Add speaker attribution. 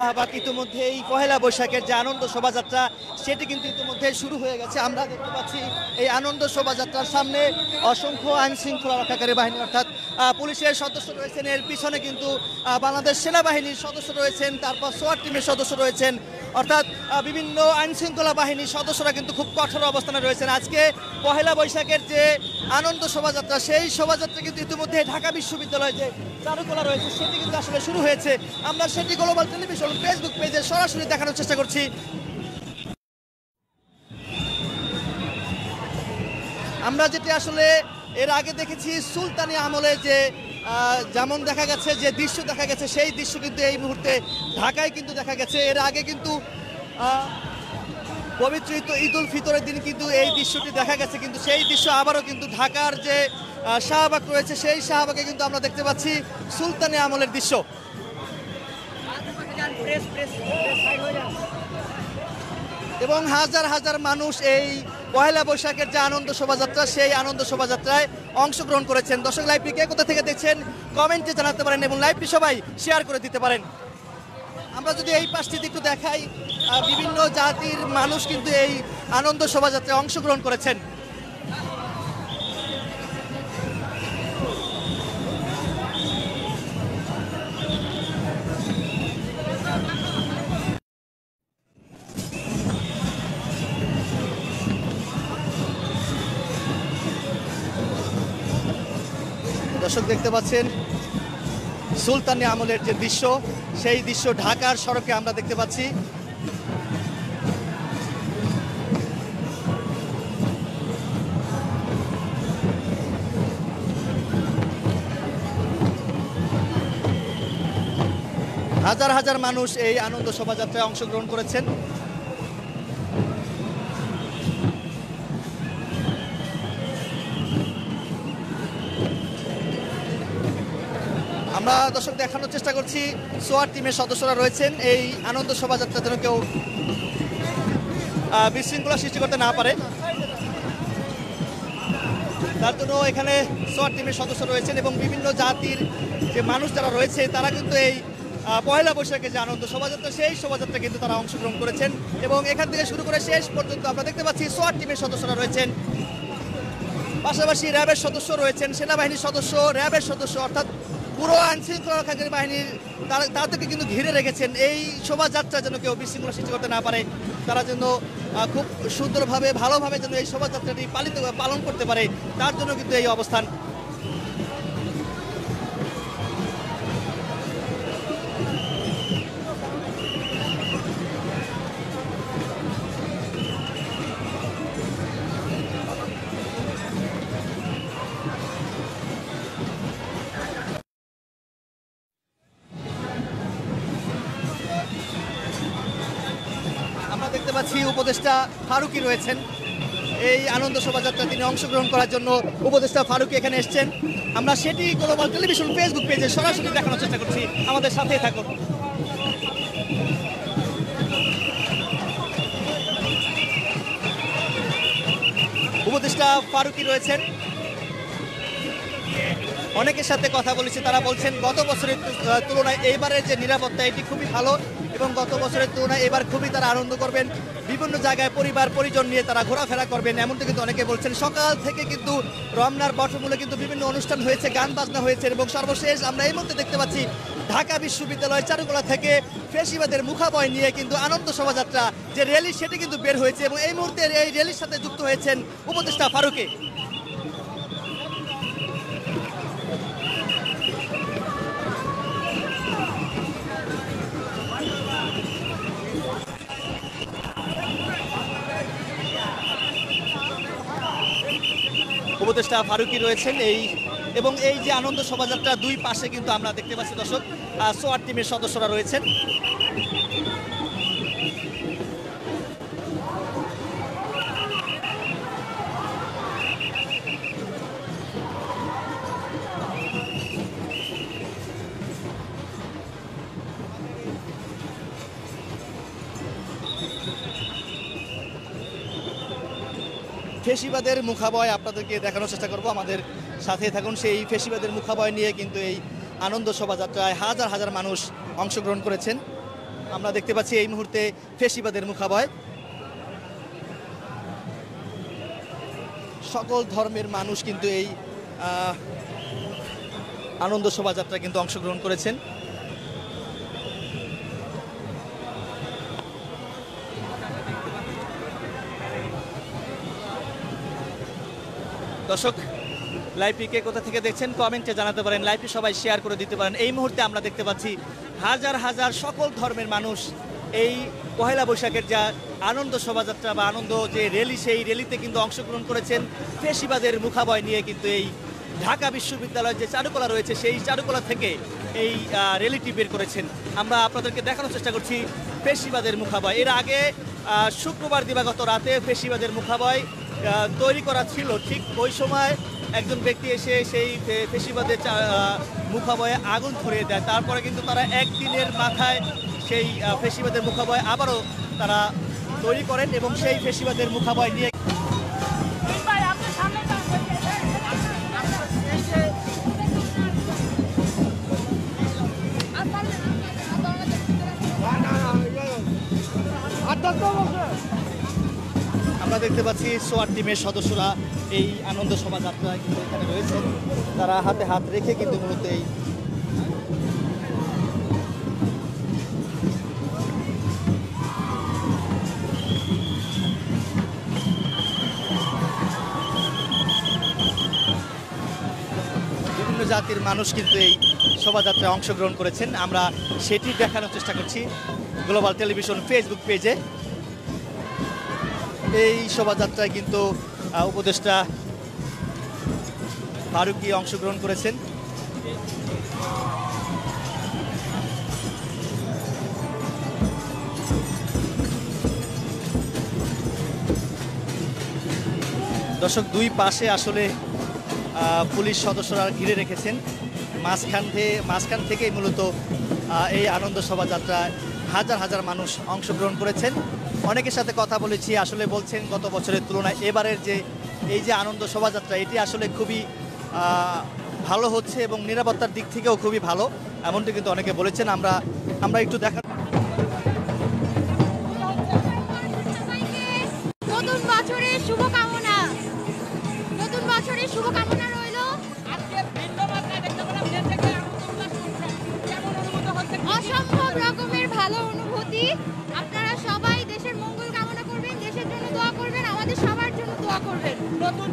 Speaker 1: বাকি ইতিমধ্যে এই পহেলা বৈশাখের যে আনন্দ শোভাযাত্রা সেটি কিন্তু ইতিমধ্যে শুরু হয়ে গেছে। আমরা দেখতে পাচ্ছি এই আনন্দ শোভাযাত্রার সামনে অসংখ্য আইন শৃঙ্খলা রক্ষাকারী বাহিনী অর্থাৎ পুলিশের সদস্য রয়েছেন, এর পিছনে কিন্তু বাংলাদেশ সেনাবাহিনীর সদস্য রয়েছেন, তারপর সোয়াট টিমের সদস্য রয়েছেন, অর্থাৎ বিভিন্ন আইন শৃঙ্খলা বাহিনীর সদস্যরা কিন্তু খুব কঠোর অবস্থানে রয়েছেন। আজকে পহেলা বৈশাখের যে আনন্দ শোভাযাত্রা সেই শোভাযাত্রা কিন্তু ইতিমধ্যে ঢাকা বিশ্ববিদ্যালয়ে যে চারুকলা রয়েছে সেটি কিন্তু আসলে শুরু হয়েছে। আমরা সেটি গ্লোবাল টেলিভিশন ফেসবুক পেজে সরাসরি দেখানোর চেষ্টা করছি। আমরা যেটি আসলে এর আগে দেখেছি সুলতানি আমলে যে যেমন দেখা গেছে যে দৃশ্য দেখা গেছে সেই দৃশ্য কিন্তু এই মুহূর্তে ঢাকায় কিন্তু দেখা গেছে। এর আগে কিন্তু পবিত্র ঈদ উল ফিতরের দিন কিন্তু এই দৃশ্যটি দেখা গেছে, কিন্তু সেই দৃশ্য আবারও কিন্তু ঢাকার যে শাহবাগ রয়েছে সেই শাহবাগে কিন্তু আমরা দেখতে পাচ্ছি সুলতানি আমলের দৃশ্য। এবং হাজার হাজার মানুষ এই পহেলা বৈশাখের যে আনন্দ শোভাযাত্রা সেই আনন্দ শোভাযাত্রায় অংশগ্রহণ করেছেন। দর্শক, লাইভটি কে কোথা থেকে দেখছেন কমেন্টে জানাতে পারেন এবং লাইভটি সবাই শেয়ার করে দিতে পারেন। আমরা যদি এই পাশটিতে একটু দেখাই, বিভিন্ন জাতির মানুষ কিন্তু এই আনন্দ শোভাযাত্রায় অংশগ্রহণ করেছেন। দর্শক, দেখতে পাচ্ছেন সুলতানি আমলের যে দৃশ্য সেই দৃশ্য ঢাকার সড়কে আমরা দেখতে পাচ্ছি। হাজার হাজার মানুষ এই আনন্দ শোভাযাত্রায় অংশগ্রহণ করেছেন। আমরা দর্শক দেখানোর চেষ্টা করছি সোয়াট টিমের সদস্যরা রয়েছেন এই আনন্দ শোভাযাত্রা যেন কেউ বিশৃঙ্খলা সৃষ্টি করতে না পারে, তার জন্য এখানে সোয়াট টিমের সদস্য রয়েছেন এবং বিভিন্ন জাতির যে মানুষ যারা রয়েছে তারা কিন্তু এই পয়লা বৈশাখে যে আনন্দ শোভাযাত্রা সেই শোভাযাত্রা কিন্তু তারা অংশগ্রহণ করেছেন। এবং এখান থেকে শুরু করে শেষ পর্যন্ত আমরা দেখতে পাচ্ছি সোয়াট টিমের সদস্যরা রয়েছেন, পাশাপাশি র্যাবের সদস্য রয়েছেন, সেনাবাহিনীর সদস্য, র্যাবের সদস্য, অর্থাৎ পুরো আইন শৃঙ্খলা রক্ষাকারী বাহিনীর তাদেরকে কিন্তু ঘিরে রেখেছেন এই শোভাযাত্রা যেন কেউ বিশৃঙ্খলা সৃষ্টি করতে না পারে, তারা যেন খুব সুন্দরভাবে ভালোভাবে যেন এই শোভাযাত্রাটি পালন করতে পারে, তার জন্য কিন্তু এই অবস্থান। দেখতে পাচ্ছি উপদেষ্টা ফারুকী রয়েছেন এই আনন্দ শোভাযাত্রা, তিনি অংশগ্রহণ করার জন্য উপদেষ্টা ফারুকী এখানে এসেছেন। আমরা সেটি গ্লোবাল টেলিভিশন ফেসবুক পেজে সরাসরি দেখানোর চেষ্টা করছি, আমাদের সাথেই থাকুন। উপদেষ্টা ফারুকী রয়েছেন, অনেকের সাথে কথা বলেছি, তারা বলছেন গত বছরের তুলনায় এইবারের যে নিরাপত্তা এটি খুবই ভালো এবং গত বছরের তুলনায় এবার খুবই তারা আনন্দ করবেন, বিভিন্ন জায়গায় পরিবার পরিজন নিয়ে তারা ঘোরাফেরা করবেন, এমনটা কিন্তু অনেকে বলছেন। সকাল থেকে কিন্তু রমনার বটমূলে কিন্তু বিভিন্ন অনুষ্ঠান হয়েছে, গান বাজনা হয়েছে এবং সর্বশেষ আমরা এই মুহূর্তে দেখতে পাচ্ছি ঢাকা বিশ্ববিদ্যালয় চারুকলা থেকে ফেসিবাদের মুখাবয় নিয়ে কিন্তু আনন্দ শোভাযাত্রা যে র্যালি সেটি কিন্তু বের হয়েছে এবং এই মুহূর্তে এই র্যালির সাথে যুক্ত হয়েছেন উপদেষ্টা ফারুকী। উপদেষ্টা ফারুকী রয়েছেন এবং এই যে আনন্দ শোভাযাত্রা দুই পাশে কিন্তু আমরা দেখতে পাচ্ছি দর্শক সোয়াট টিমের সদস্যরা রয়েছেন। ফেসিবাদের মুখাবয় আপনাদেরকে দেখানোর চেষ্টা করব, আমাদের সাথে থাকুন। সেই ফেসিবাদের মুখাবয় নিয়ে কিন্তু এই আনন্দ শোভাযাত্রায় হাজার হাজার মানুষ অংশগ্রহণ করেছেন। আমরা দেখতে পাচ্ছি এই মুহূর্তে ফেসিবাদের মুখাবয়। সকল ধর্মের মানুষ কিন্তু এই আনন্দ শোভাযাত্রা কিন্তু অংশগ্রহণ করেছেন। দর্শক, লাইভটি কে কোথা থেকে দেখছেন কমেন্টে জানাতে পারেন, লাইভটি সবাই শেয়ার করে দিতে পারেন। এই মুহূর্তে আমরা দেখতে পাচ্ছি হাজার হাজার সকল ধর্মের মানুষ এই পহেলা বৈশাখের যা আনন্দ শোভাযাত্রা বা আনন্দ যে র্যালি, সেই র্যালিতে কিন্তু অংশগ্রহণ করেছেন। ফেসিবাদের মুখাবয় নিয়ে কিন্তু এই ঢাকা বিশ্ববিদ্যালয়ের যে চারুকলা রয়েছে সেই চারুকলা থেকে এই র্যালিটি বের করেছেন। আমরা আপনাদেরকে দেখানোর চেষ্টা করছি ফেসিবাদের মুখাবয়। এর আগে শুক্রবার দিবাগত রাতে ফেসিবাদের মুখাবয় তৈরি করা ছিল। ঠিক ওই সময় একজন ব্যক্তি এসে সেই ফেসিবাদের মুখাবয়ে আগুন ধরিয়ে দেয়। তারপরে কিন্তু তারা একদিনের মাথায় সেই ফেসিবাদের মুখাবয় আবারও তারা তৈরি করেন এবং সেই ফেসিবাদের মুখাবয় নিয়ে আমরা দেখতে পাচ্ছি সোয়ার টিমের সদস্যরা এই আনন্দ শোভাযাত্রায় কিন্তু এখানে রয়েছেন। তারা হাতে হাত রেখে কিন্তু মূলত এই বিভিন্ন জাতির মানুষ কিন্তু এই শোভাযাত্রায় অংশগ্রহণ করেছেন। আমরা সেটি দেখানোর চেষ্টা করছি গ্লোবাল টেলিভিশন ফেসবুক পেজে। এই শোভাযাত্রায় কিন্তু উপদেষ্টা ফারুকী অংশগ্রহণ করেছেন। দর্শক, দুই পাশে আসলে পুলিশ সদস্যরা ঘিরে রেখেছেন। মাঝখান থেকেই মূলত এই আনন্দ শোভাযাত্রায় হাজার হাজার মানুষ অংশগ্রহণ করেছেন। অনেকের সাথে কথা বলেছি, আসলে বলছেন গত বছরের তুলনায় এবারের যে এই যে আনন্দ শোভাযাত্রা এটি আসলে খুবই ভালো হচ্ছে এবং নিরাপত্তার দিক থেকেও খুবই ভালো, এমনটি কিন্তু অনেকে বলেছেন। আমরা একটু দেখা
Speaker 2: নতুন বছরের শুভকামনা, নতুন বছরের শুভকামনা রইল। অসম্ভব রকমের ভালো অনুভূতি। আপনারা সবাই দেশের মঙ্গল কামনা করবেন, দেশের জন্য দোয়া করবেন, আমাদের সবার জন্য দোয়া করবেন। নতুন